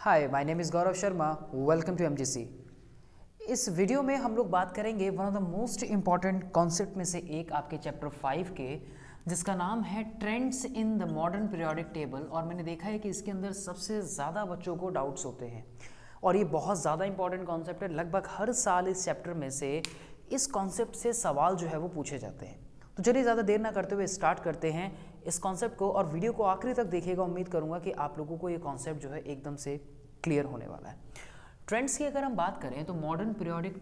Hi my name is Gaurav Sharma, welcome to MGC. इस वीडियो में हम लोग बात करेंगे one of the most important concept में से एक आपके चैप्टर 5 के, जिसका नाम है trends in the modern periodic table. और मैंने देखा है कि इसके अंदर सबसे ज़्यादा बच्चों को डाउट्स होते हैं और ये बहुत ज़्यादा इंपॉर्टेंट कॉन्सेप्ट है। लगभग हर साल इस चैप्टर में से इस कॉन्सेप्ट से सवाल जो है वो पूछे जाते हैं। तो चलिए ज़्यादा देर ना करते हुए स्टार्ट करते हैं इस कॉन्सेप्ट को, और वीडियो को आखिरी तक देखिएगा। उम्मीद करूंगा कि आप लोगों को ये कॉन्सेप्ट जो है एकदम से क्लियर होने वाला है। ट्रेंड्स की अगर हम बात करें तो मॉडर्न पीरियोडिक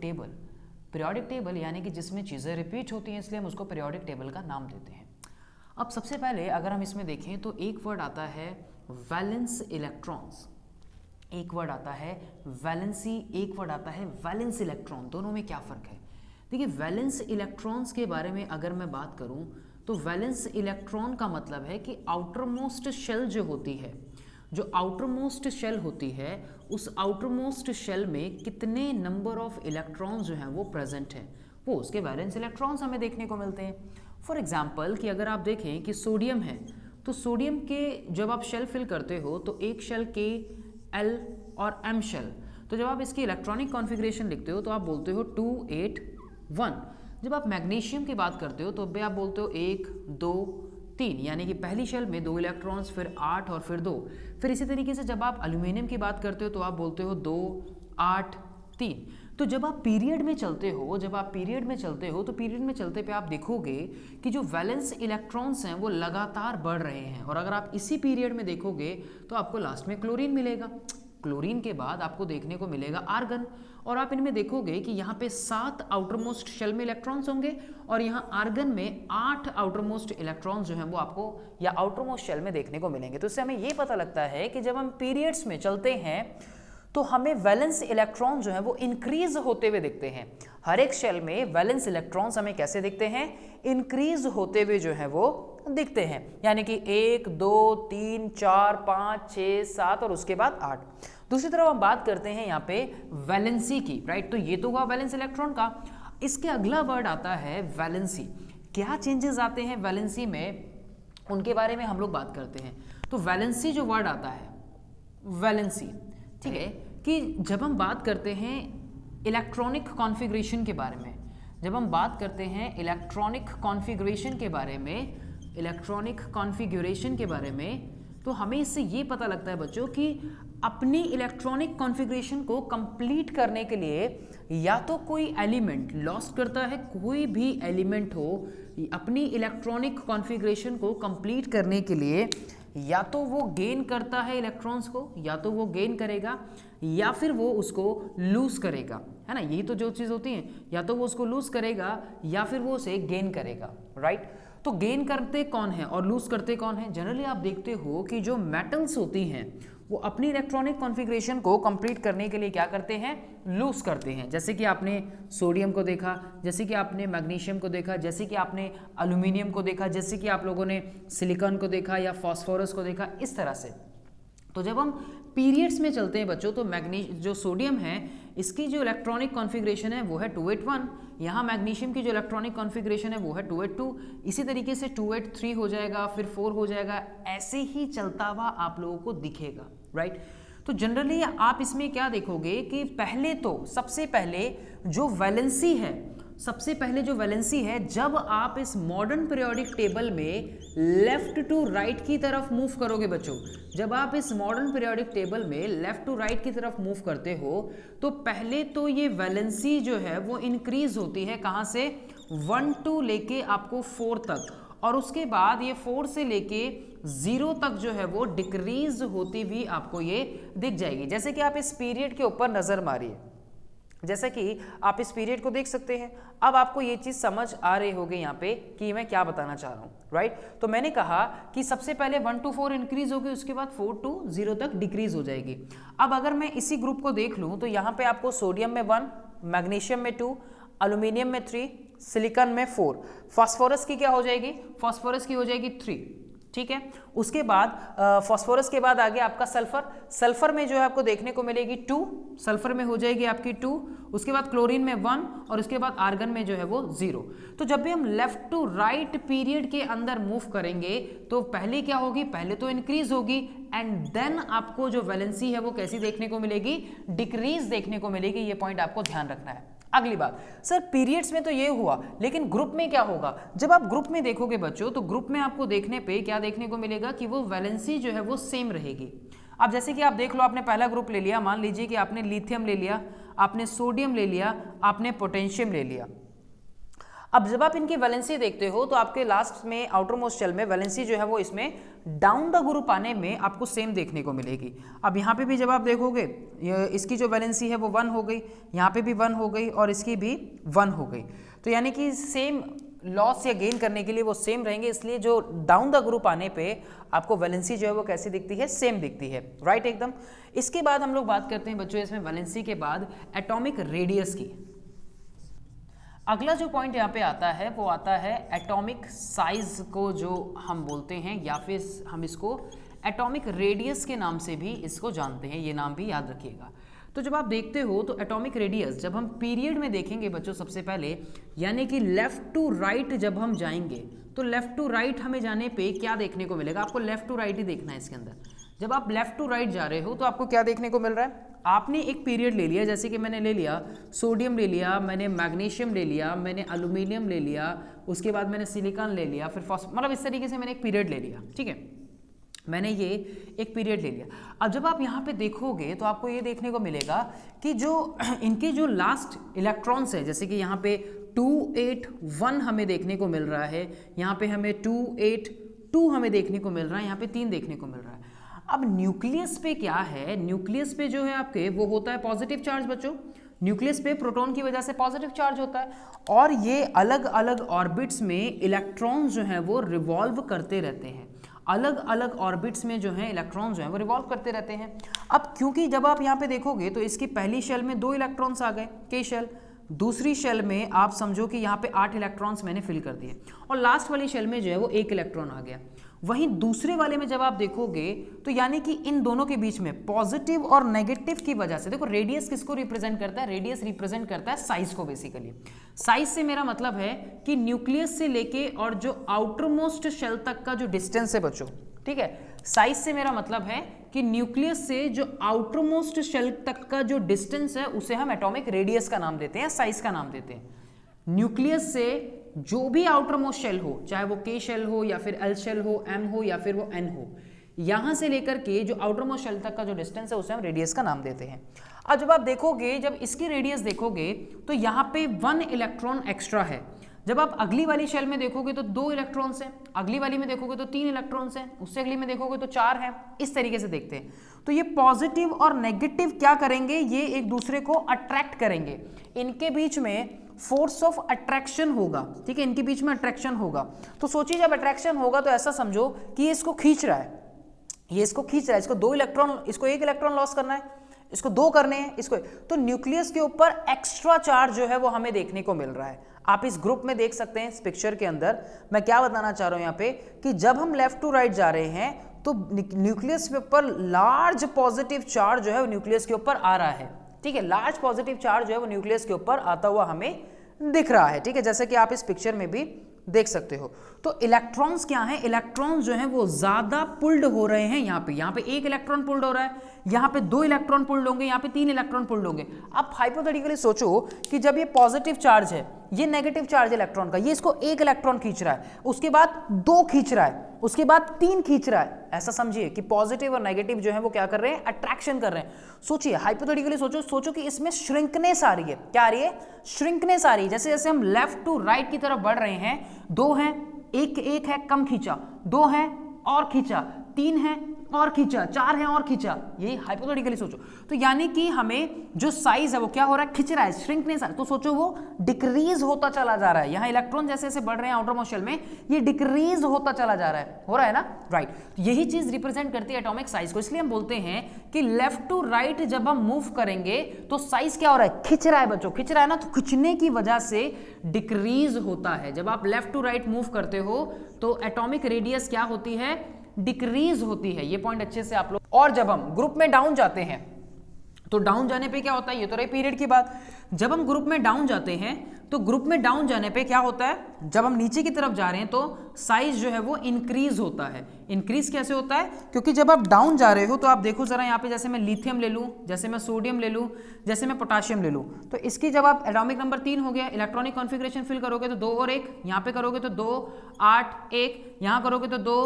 टेबल यानी कि जिसमें चीज़ें रिपीट होती हैं, इसलिए हम उसको पीरियोडिक टेबल का नाम देते हैं। अब सबसे पहले अगर हम इसमें देखें तो एक वर्ड आता है वैलेंस इलेक्ट्रॉन्स, एक वर्ड आता है वैलेंसी, एक वर्ड आता है वैलेंस इलेक्ट्रॉन। दोनों में क्या फ़र्क है? देखिए, वैलेंस इलेक्ट्रॉन्स के बारे में अगर मैं बात करूं तो वैलेंस इलेक्ट्रॉन का मतलब है कि आउटर मोस्ट शेल जो होती है, जो आउटर मोस्ट शेल होती है, उस आउटर मोस्ट शेल में कितने नंबर ऑफ इलेक्ट्रॉन्स जो हैं वो प्रेजेंट हैं, वो उसके वैलेंस इलेक्ट्रॉन्स हमें देखने को मिलते हैं। फॉर एग्जाम्पल कि अगर आप देखें कि सोडियम है, तो सोडियम के जब आप शेल फिल करते हो तो एक शेल के, एल और एम शेल, तो जब आप इसकी इलेक्ट्रॉनिक कॉन्फ़िगरेशन लिखते हो तो आप बोलते हो 2 8 1। जब आप मैग्नीशियम की बात करते हो तो भी आप बोलते हो 1 2 3, यानी कि पहली शेल में 2 इलेक्ट्रॉन्स, फिर 8 और फिर 2। फिर इसी तरीके से जब आप एल्यूमिनियम की बात करते हो तो आप बोलते हो 2 8 3। तो जब आप पीरियड में चलते हो तो पीरियड में चलते पे आप देखोगे कि जो वैलेंस इलेक्ट्रॉन्स हैं वो लगातार बढ़ रहे हैं। और अगर आप इसी पीरियड में देखोगे तो आपको लास्ट में क्लोरीन मिलेगा। क्लोरीन के बाद आपको देखने को मिलेगा आर्गन, और आप इनमें देखोगे कि यहाँ पे 7 आउटर मोस्ट शेल में इलेक्ट्रॉन्स होंगे और यहाँ आर्गन में 8 आउटर मोस्ट इलेक्ट्रॉन्स जो हैं वो आपको या आउटर मोस्ट शेल में देखने को मिलेंगे। तो इससे हमें ये पता लगता है कि जब हम पीरियड्स में चलते हैं तो हमें वैलेंस इलेक्ट्रॉन जो है वो इंक्रीज होते हुए दिखते हैं। हर एक शेल में वैलेंस इलेक्ट्रॉन्स हमें कैसे दिखते हैं? इंक्रीज होते हुए जो है वो दिखते हैं, यानी कि 1 2 3 4 5 6 7 और उसके बाद 8। दूसरी तरफ हम बात करते हैं यहाँ पे वैलेंसी की, राइट। तो ये तो हुआ वैलेंस इलेक्ट्रॉन का। इसके अगला वर्ड आता है वैलेंसी। क्या चेंजेस आते हैं वैलेंसी में, उनके बारे में हम लोग बात करते हैं। तो वैलेंसी जो वर्ड आता है, वैलेंसी, ठीक है, कि जब हम बात करते हैं इलेक्ट्रॉनिक कॉन्फ़िगरेशन के बारे में, जब हम बात करते हैं इलेक्ट्रॉनिक कॉन्फ़िगरेशन के बारे में, तो हमें इससे ये पता लगता है बच्चों कि अपनी इलेक्ट्रॉनिक कॉन्फ़िगरेशन को कंप्लीट करने के लिए या तो कोई एलिमेंट लॉस्ट करता है, कोई भी एलिमेंट हो अपनी इलेक्ट्रॉनिक कॉन्फ़िगरेशन को कंप्लीट करने के लिए या तो वो गेन करता है इलेक्ट्रॉन्स को, या तो वो गेन करेगा या फिर वो उसको लूज करेगा, है ना। यही तो जो चीज़ होती है, या तो वो उसको लूज करेगा या फिर वो उसे गेन करेगा, राइट। तो गेन करते कौन है और लूज करते कौन है? जनरली आप देखते हो कि जो मेटल्स होती हैं वो अपनी इलेक्ट्रॉनिक कॉन्फ़िगरेशन को कंप्लीट करने के लिए क्या करते हैं? लूज करते हैं। जैसे कि आपने सोडियम को देखा, जैसे कि आपने मैग्नीशियम को देखा, जैसे कि आपने एल्यूमिनियम को देखा, जैसे कि आप लोगों ने सिलिकॉन को देखा या फास्फोरस को देखा, इस तरह से। तो जब हम पीरियड्स में चलते हैं बच्चों तो जो सोडियम है इसकी जो इलेक्ट्रॉनिक कॉन्फ़िगरेशन है वो है 281, यहाँ मैग्नीशियम की जो इलेक्ट्रॉनिक कॉन्फ़िगरेशन है वो है 282, इसी तरीके से 283 हो जाएगा, फिर 4 हो जाएगा, ऐसे ही चलता हुआ आप लोगों को दिखेगा, राइट। तो जनरली आप इसमें क्या देखोगे कि पहले तो सबसे पहले जो वैलेंसी है, जब आप इस मॉडर्न पीरियोडिक टेबल में लेफ्ट टू राइट की तरफ मूव करोगे बच्चों, जब आप इस मॉडर्न पीरियोडिक टेबल में लेफ्ट टू राइट की तरफ मूव करते हो तो पहले तो ये वैलेंसी जो है वो इंक्रीज होती है। कहाँ से? 1 to लेके आपको 4 तक, और उसके बाद ये 4 से लेके 0 तक जो है वो डिक्रीज होती भी आपको ये दिख जाएगी। जैसे कि आप इस पीरियड के ऊपर नजर मारिए, जैसे कि आप इस पीरियड को देख सकते हैं। अब आपको ये चीज़ समझ आ रही होगी यहाँ पे कि मैं क्या बताना चाह रहा हूँ, राइट। तो मैंने कहा कि सबसे पहले 1 to 4 इंक्रीज होगी, उसके बाद 4 to 0 तक डिक्रीज हो जाएगी। अब अगर मैं इसी ग्रुप को देख लूँ तो यहाँ पे आपको सोडियम में 1, मैग्नीशियम में 2, एल्यूमिनियम में 3, सिलिकॉन में 4, फास्फोरस की क्या हो जाएगी? फास्फोरस की हो जाएगी 3, ठीक है। उसके बाद फास्फोरस के बाद आ गया आपका सल्फर। सल्फर में जो है आपको देखने को मिलेगी 2, सल्फर में हो जाएगी आपकी 2। उसके बाद क्लोरीन में 1 और उसके बाद आर्गन में जो है वो 0। तो जब भी हम लेफ्ट टू राइट पीरियड के अंदर मूव करेंगे तो पहले क्या होगी, पहले तो इंक्रीज होगी एंड देन आपको जो वैलेंसी है वो कैसी देखने को मिलेगी, डिक्रीज देखने को मिलेगी। ये पॉइंट आपको ध्यान रखना है। अगली बात, सर पीरियड्स में तो ये हुआ, लेकिन ग्रुप में क्या होगा? जब आप ग्रुप में देखोगे बच्चों तो ग्रुप में आपको देखने पे क्या देखने को मिलेगा कि वो वैलेंसी जो है वो सेम रहेगी। अब जैसे कि आप देख लो, आपने पहला ग्रुप ले लिया, मान लीजिए कि आपने लिथियम ले लिया, आपने सोडियम ले लिया, आपने पोटेशियम ले लिया। अब जब आप इनकी वैलेंसी देखते हो तो आपके लास्ट में आउटर मोस्ट शेल में वैलेंसी जो है वो इसमें डाउन द ग्रुप आने में आपको सेम देखने को मिलेगी। अब यहाँ पे भी जब आप देखोगे इसकी जो वैलेंसी है वो 1 हो गई, यहाँ पे भी 1 हो गई और इसकी भी 1 हो गई। तो यानी कि सेम लॉस या गेन करने के लिए वो सेम रहेंगे, इसलिए जो डाउन द ग्रुप आने पे आपको वैलेंसी जो है वो कैसी दिखती है, सेम दिखती है, राइट एकदम। इसके बाद हम लोग बात करते हैं बच्चों इसमें वैलेंसी के बाद एटॉमिक रेडियस की। अगला जो पॉइंट यहाँ पे आता है वो आता है एटॉमिक साइज को जो हम बोलते हैं, या फिर हम इसको एटॉमिक रेडियस के नाम से भी इसको जानते हैं, ये नाम भी याद रखिएगा। तो जब आप देखते हो तो एटॉमिक रेडियस जब हम पीरियड में देखेंगे बच्चों सबसे पहले, यानी कि लेफ्ट टू राइट जब हम जाएंगे तो लेफ्ट टू राइट हमें जाने पे क्या देखने को मिलेगा, आपको लेफ्ट टू राइट ही देखना है इसके अंदर। जब आप लेफ्ट टू राइट जा रहे हो तो आपको क्या देखने को मिल रहा है, आपने एक पीरियड ले लिया, जैसे कि मैंने ले लिया सोडियम ले लिया, मैंने मैग्नीशियम ले लिया, मैंने एल्यूमिनियम ले लिया, उसके बाद मैंने सिलिकॉन ले लिया, फिर मतलब इस तरीके से मैंने एक पीरियड ले लिया, ठीक है, मैंने ये एक पीरियड ले लिया। अब जब आप यहाँ पे देखोगे तो आपको ये देखने को मिलेगा कि जो इनके जो लास्ट इलेक्ट्रॉन्स है, जैसे कि यहाँ पे 281 हमें देखने को मिल रहा है, यहाँ पे हमें 282 हमें देखने को मिल रहा है, यहाँ पे 3 देखने को मिल रहा है। अब न्यूक्लियस पे क्या है, न्यूक्लियस पे जो है आपके वो होता है पॉजिटिव चार्ज बच्चों, न्यूक्लियस पे प्रोटॉन की वजह से पॉजिटिव चार्ज होता है और ये अलग अलग ऑर्बिट्स में इलेक्ट्रॉन्स जो हैं वो रिवॉल्व करते रहते हैं, अलग अलग ऑर्बिट्स में जो है इलेक्ट्रॉन्स जो हैं वो रिवॉल्व करते रहते हैं। अब क्योंकि जब आप यहाँ पे देखोगे तो इसकी पहली शेल में 2 इलेक्ट्रॉन्स आ गए, के शेल, दूसरी शेल में आप समझो कि यहाँ पे 8 इलेक्ट्रॉन्स मैंने फिल कर दिए और लास्ट वाली शेल में जो है वो 1 इलेक्ट्रॉन आ गया। वहीं दूसरे वाले में जब आप देखोगे तो यानी कि इन दोनों के बीच में पॉजिटिव और नेगेटिव की वजह से, देखो रेडियस किसको रिप्रेजेंट करता है, रेडियस रिप्रेजेंट करता है साइज को। बेसिकली साइज से मेरा मतलब है कि न्यूक्लियस से लेके और जो आउटर मोस्ट शेल तक का जो डिस्टेंस है बच्चों, ठीक है, साइज से मेरा मतलब है कि न्यूक्लियस से जो आउटर मोस्ट शेल तक का जो डिस्टेंस है उसे हम एटॉमिक रेडियस का नाम देते हैं, साइज का नाम देते हैं। न्यूक्लियस से जो भी आउटर मोस्ट शेल हो, चाहे वो के शेल हो या फिर एल शेल हो, एम हो या फिर वो एन हो, यहां से लेकर के जो आउटर मोस्ट शेल तक का जो डिस्टेंस है उसे हम रेडियस का नाम देते हैं। अब जब आप देखोगे, जब इसकी रेडियस देखोगे तो यहाँ पे 1 इलेक्ट्रॉन एक्स्ट्रा है। जब आप अगली वाली शेल में देखोगे तो 2 इलेक्ट्रॉन्स हैं, अगली वाली में देखोगे तो 3 इलेक्ट्रॉन्स हैं, उससे अगली में देखोगे तो 4 हैं। इस तरीके से देखते हैं। तो ये पॉजिटिव और नेगेटिव क्या करेंगे, ये एक दूसरे को अट्रैक्ट करेंगे, इनके बीच में फोर्स ऑफ अट्रैक्शन होगा, ठीक है, इनके बीच में अट्रैक्शन होगा। तो सोचिए जब अट्रैक्शन होगा तो ऐसा समझो कि ये इसको खींच रहा है, ये इसको खींच रहा है, इसको 2 इलेक्ट्रॉन, इसको 1 इलेक्ट्रॉन लॉस करना है, इसको 2 करने हैं, इसको। तो न्यूक्लियस के ऊपर एक्स्ट्रा चार्ज जो है वो हमें देखने को मिल रहा है। आप इस ग्रुप में देख सकते हैं, इस पिक्चर के अंदर मैं क्या बताना चाह रहा हूं यहाँ पे कि जब हम लेफ्ट टू राइट जा रहे हैं तो न्यूक्लियस के ऊपर लार्ज पॉजिटिव चार्ज जो है वो न्यूक्लियस के ऊपर आ रहा है, ठीक है, लार्ज पॉजिटिव चार्ज जो है वो न्यूक्लियस के ऊपर आता हुआ हमें दिख रहा है, ठीक है, जैसे कि आप इस पिक्चर में भी देख सकते हो। तो इलेक्ट्रॉन्स क्या हैं, इलेक्ट्रॉन्स जो हैं वो ज्यादा पुल्ड हो रहे हैं। यहाँ पे 1 इलेक्ट्रॉन पुल्ड हो रहा है, यहाँ पे 2 इलेक्ट्रॉन पुल्ड होंगे, यहाँ पे 3 इलेक्ट्रॉन पुल्ड होंगे। आप हाइपोथेटिकली सोचो कि जब ये पॉजिटिव चार्ज है, ये नेगेटिव चार्ज इलेक्ट्रॉन का, ये इसको 1 इलेक्ट्रॉन खींच रहा है, उसके बाद 2 खींच रहा है, उसके बाद 3 खींच रहा है। ऐसा समझिए कि पॉजिटिव और नेगेटिव जो है वो क्या कर रहे हैं, अट्रैक्शन कर रहे हैं। सोचिए हाइपोथेटिकली सोचो कि इसमें श्रिंकनेस आ रही है। क्या आ रही है, श्रिंकनेस आ रही है। जैसे जैसे हम लेफ्ट टू राइट की तरफ बढ़ रहे हैं, 2 हैं, एक है कम खींचा, 2 है और खींचा, 3 है और खींचा, 4 है और खींचा, यही हाइपोथेटिकली सोचो। तो यानी कि हमें जो साइज है वो क्या हो रहा है, खिंच रहा है, श्रिंक नहीं, तो सोचो वो डिक्रीज होता चला जा रहा है। यहाँ इलेक्ट्रॉन जैसे जैसे बढ़ रहे हैं आउटर मोस्ट शेल में, ये डिक्रीज होता चला जा रहा है, हो रहा है ना, राइट। यही चीज रिप्रेजेंट करती है एटॉमिक साइज को। इसलिए हम बोलते हैं कि लेफ्ट टू राइट जब हम मूव करेंगे तो साइज क्या हो रहा है, खिंच रहा है बच्चों, खिंच रहा है ना, तो खिंचने की वजह से डिक्रीज होता है। जब आप लेफ्ट टू राइट मूव करते हो तो एटॉमिक रेडियस क्या होती है, डिक्रीज होती है। ये पॉइंट अच्छे से आप लोग। और जब हम ग्रुप में डाउन जाते हैं तो डाउन जाने पे क्या होता है, ये तो रही पीरियड की बात। जब हम ग्रुप में डाउन जाते हैं तो ग्रुप में डाउन जाने पे क्या होता है, जब हम नीचे की तरफ जा रहे हैं तो साइज जो है वो इंक्रीज होता है। इंक्रीज कैसे होता है, क्योंकि जब आप डाउन जा रहे हो तो आप देखो जरा यहाँ पे, जैसे मैं लिथियम ले लूँ, जैसे मैं सोडियम ले लूँ, जैसे मैं पोटाशियम ले लूँ, तो इसकी जब आप एटॉमिक नंबर 3 हो गया, इलेक्ट्रॉनिक कॉन्फ़िगरेशन फिल करोगे तो 2 और 1, यहाँ पे करोगे तो 2 8 1, यहाँ करोगे तो 2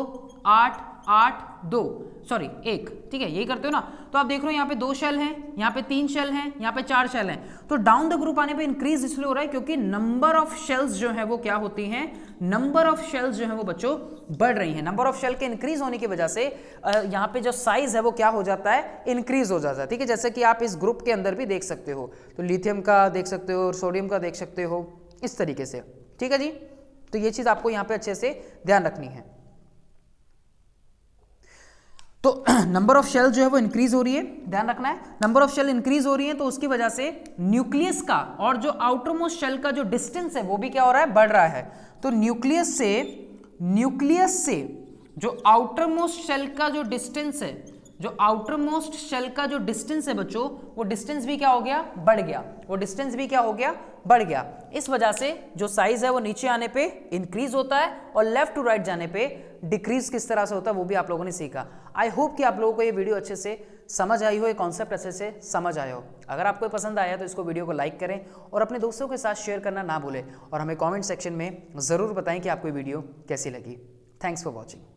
8 8 2, सॉरी 1, ठीक है, यही करते हो ना। तो आप देख रहे हो यहाँ पे 2 शेल हैं, यहाँ पे 3 शेल हैं, यहाँ पे 4 शेल हैं। तो डाउन द ग्रुप आने पे इंक्रीज इसलिए हो रहा है क्योंकि नंबर ऑफ शेल्स जो है वो क्या होती हैं, नंबर ऑफ शेल्स जो है वो बच्चों बढ़ रही हैं। नंबर ऑफ शेल के इंक्रीज होने की वजह से यहाँ पे जो साइज है वो क्या हो जाता है, इंक्रीज हो जाता है, ठीक है। जैसे कि आप इस ग्रुप के अंदर भी देख सकते हो, तो लिथियम का देख सकते हो, सोडियम का देख सकते हो, इस तरीके से, ठीक है जी। तो ये चीज आपको यहाँ पे अच्छे से ध्यान रखनी है। तो नंबर ऑफ शेल जो है वो इंक्रीज हो रही है, ध्यान रखना है। नंबर ऑफ शेल इंक्रीज हो रही है तो उसकी वजह से न्यूक्लियस का और जो आउटर मोस्ट शेल का जो डिस्टेंस है वो भी क्या हो रहा है, बढ़ रहा है। तो न्यूक्लियस से जो आउटर मोस्ट शेल का जो डिस्टेंस है, जो आउटर मोस्ट शेल का जो डिस्टेंस है बच्चों, वो डिस्टेंस भी क्या हो गया, बढ़ गया, वो डिस्टेंस भी क्या हो गया, बढ़ गया। इस वजह से जो साइज है वो नीचे आने पे इंक्रीज होता है और लेफ्ट टू राइट जाने पे डिक्रीज किस तरह से होता है वो भी आप लोगों ने सीखा। आई होप कि आप लोगों को ये वीडियो अच्छे से समझ आई हो, ये कॉन्सेप्ट अच्छे से समझ आया हो। अगर आपको पसंद आया तो इसको वीडियो को लाइक करें और अपने दोस्तों के साथ शेयर करना ना भूलें और हमें कमेंट सेक्शन में ज़रूर बताएं कि आपको ये वीडियो कैसी लगी। Thanks for watching.